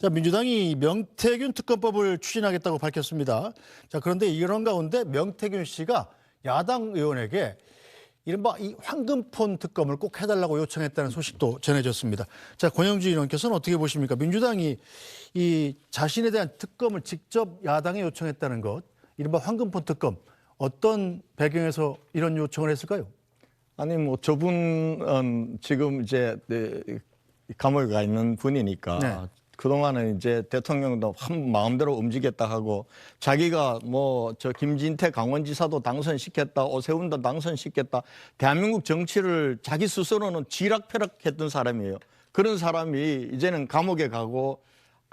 자, 민주당이 명태균 특검법을 추진하겠다고 밝혔습니다. 자, 그런데 이런 가운데 명태균 씨가 야당 의원에게 이른바 이 황금폰 특검을 꼭 해달라고 요청했다는 소식도 전해졌습니다. 자, 권영주 의원께서는 어떻게 보십니까? 민주당이 이 자신에 대한 특검을 직접 야당에 요청했다는 것, 이른바 황금폰 특검, 어떤 배경에서 이런 요청을 했을까요? 아니 뭐 저분은 지금 이제 감옥에 가 있는 분이니까 네. 그동안은 이제 대통령도 한 마음대로 움직였다 하고 자기가 뭐 저 김진태 강원지사도 당선시켰다, 오세훈도 당선시켰다, 대한민국 정치를 자기 스스로는 쥐락펴락했던 사람이에요. 그런 사람이 이제는 감옥에 가고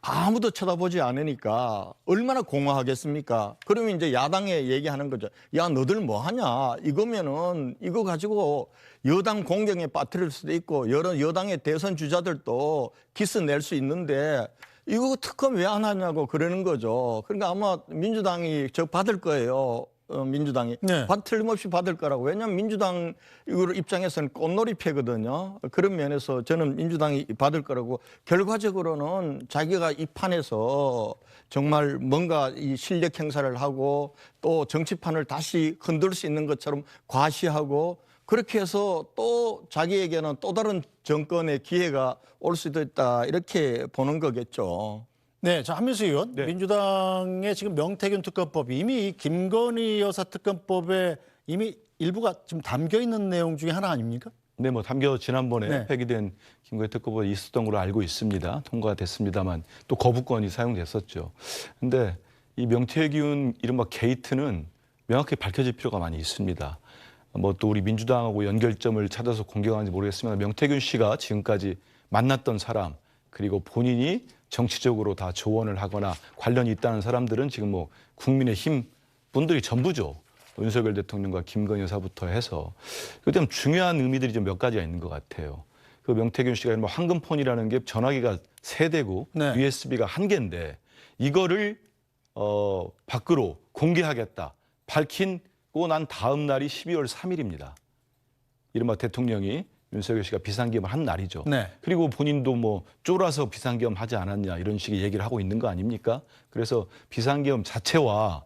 아무도 쳐다보지 않으니까 얼마나 공허하겠습니까? 그러면 이제 야당에 얘기하는 거죠. 야, 너들 뭐 하냐? 이거면은 이거 가지고 여당 공경에 빠뜨릴 수도 있고 여러 여당의 대선 주자들도 기스 낼 수 있는데 이거 특검 왜 안 하냐고 그러는 거죠. 그러니까 아마 민주당이 저 받을 거예요. 민주당이 네. 틀림없이 받을 거라고. 왜냐하면 민주당 이거 입장에서는 꽃놀이 패거든요. 그런 면에서 저는 민주당이 받을 거라고. 결과적으로는 자기가 이 판에서 정말 뭔가 이 실력 행사를 하고 또 정치판을 다시 흔들 수 있는 것처럼 과시하고 그렇게 해서 또 자기에게는 또 다른 정권의 기회가 올 수도 있다 이렇게 보는 거겠죠. 네, 자, 한민수 의원, 네. 민주당의 지금 명태균 특검법, 이미 이 김건희 여사 특검법에 이미 일부가 지금 담겨 있는 내용 중에 하나 아닙니까? 네, 뭐 담겨 지난번에 네. 폐기된 김건희 특검법이 있었던 걸로 알고 있습니다. 통과가 됐습니다만 또 거부권이 사용됐었죠. 근데 이 명태균 이른바 게이트는 명확히 밝혀질 필요가 많이 있습니다. 뭐 또 우리 민주당하고 연결점을 찾아서 공격하는지 모르겠습니다. 명태균 씨가 지금까지 만났던 사람 그리고 본인이 정치적으로 다 조언을 하거나 관련이 있다는 사람들은 지금 뭐 국민의힘 분들이 전부죠. 윤석열 대통령과 김건희 여사부터 해서 그때 중요한 의미들이 좀 몇 가지가 있는 것 같아요. 그 명태균 씨가 뭐 황금폰이라는 게 전화기가 3대고 네. USB가 1개인데 이거를 밖으로 공개하겠다 밝힌고 난 다음 날이 12월 3일입니다. 이른바 대통령이 윤석열 씨가 비상계엄을 한 날이죠. 네. 그리고 본인도 뭐 쫄아서 비상계엄 하지 않았냐 이런 식의 얘기를 하고 있는 거 아닙니까? 그래서 비상계엄 자체와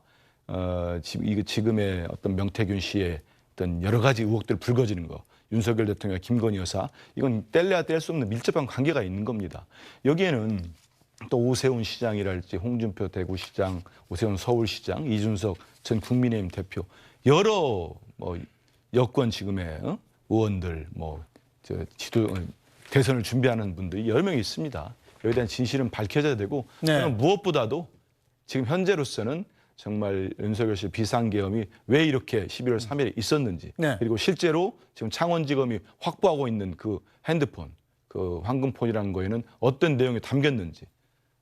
지금의 어떤 명태균 씨의 어떤 여러 가지 의혹들 불거지는 거, 윤석열 대통령, 김건희 여사 이건 뗄래야 뗄 수 없는 밀접한 관계가 있는 겁니다. 여기에는 또 오세훈 시장이랄지 홍준표 대구시장, 오세훈 서울시장, 이준석 전 국민의힘 대표 여러 뭐 여권 지금의 의원들 대선을 준비하는 분들이 여러 명이 있습니다. 여기에 대한 진실은 밝혀져야 되고 네. 무엇보다도 지금 현재로서는 정말 윤석열 씨 비상계엄이 왜 이렇게 11월 3일에 있었는지 네. 그리고 실제로 지금 창원지검이 확보하고 있는 그 핸드폰, 그 황금폰이라는 거에는 어떤 내용이 담겼는지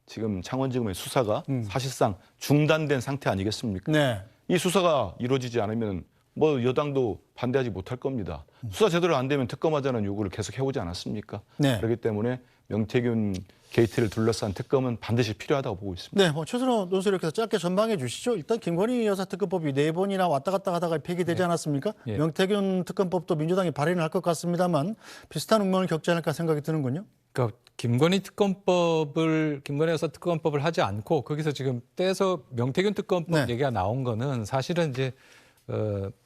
지금 창원지검의 수사가 사실상 중단된 상태 아니겠습니까? 네. 이 수사가 이루어지지 않으면 뭐 여당도 반대하지 못할 겁니다. 수사 제대로 안 되면 특검하자는 요구를 계속 해오지 않았습니까? 네. 그렇기 때문에 명태균 게이트를 둘러싼 특검은 반드시 필요하다고 보고 있습니다. 네, 뭐 최선호 논설위원께서 짧게 전망해 주시죠. 일단 김건희 여사 특검법이 4번이나 왔다 갔다 하다가 폐기되지 않았습니까? 예. 명태균 특검법도 민주당이 발의를 할 것 같습니다만 비슷한 운명을 겪지 않을까 생각이 드는군요. 그러니까 김건희 여사 특검법을 하지 않고 거기서 지금 떼서 명태균 특검법 네. 얘기가 나온 거는 사실은 이제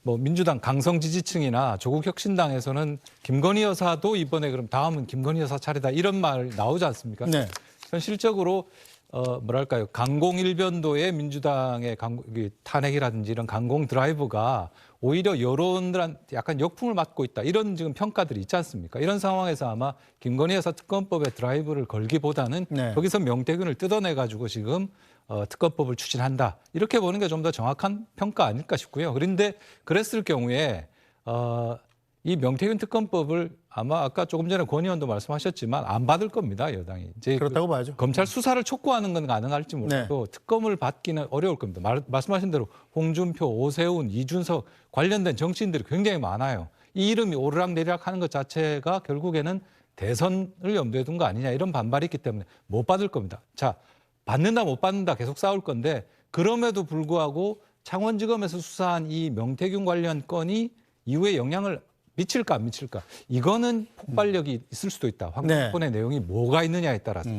뭐 민주당 강성 지지층이나 조국 혁신당에서는 김건희 여사도 이번에 그럼 다음은 김건희 여사 차례다 이런 말 나오지 않습니까? 네. 현실적으로 뭐랄까요 강공일변도의 민주당의 탄핵이라든지 이런 강공 드라이브가 오히려 여론들한테 약간 역풍을 맞고 있다 이런 지금 평가들이 있지 않습니까? 이런 상황에서 아마 김건희 여사 특검법의 드라이브를 걸기보다는 네. 거기서 명태균을 뜯어내 가지고 지금 특검법을 추진한다 이렇게 보는 게 좀 더 정확한 평가 아닐까 싶고요. 그런데 그랬을 경우에 이 명태균 특검법을 아마 아까 조금 전에 권 의원도 말씀하셨지만 안 받을 겁니다, 여당이. 이제 그렇다고 봐야죠. 검찰 수사를 촉구하는 건 가능할지 몰라도 특검을 받기는 어려울 겁니다. 말씀하신 대로 홍준표, 오세훈, 이준석 관련된 정치인들이 굉장히 많아요. 이 이름이 오르락내리락 하는 것 자체가 결국에는 대선을 염두에 둔 거 아니냐 이런 반발이 있기 때문에 못 받을 겁니다. 자, 받는다 못 받는다 계속 싸울 건데 그럼에도 불구하고 창원지검에서 수사한 이 명태균 관련 건이 이후에 영향을 미칠까 안 미칠까 이거는 폭발력이 있을 수도 있다. 황금폰의 내용이 뭐가 있느냐에 따라서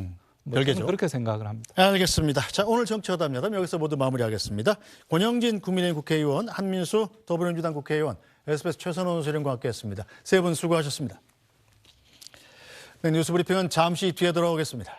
뭐 별개죠. 저는 그렇게 생각을 합니다. 알겠습니다. 자, 오늘 정치화답니다. 여기서 모두 마무리하겠습니다. 권영진 국민의힘 국회의원, 한민수 더불어민주당 국회의원, SBS 최선호 소령과 함께했습니다. 세 분 수고하셨습니다. 네, 뉴스브리핑은 잠시 뒤에 돌아오겠습니다.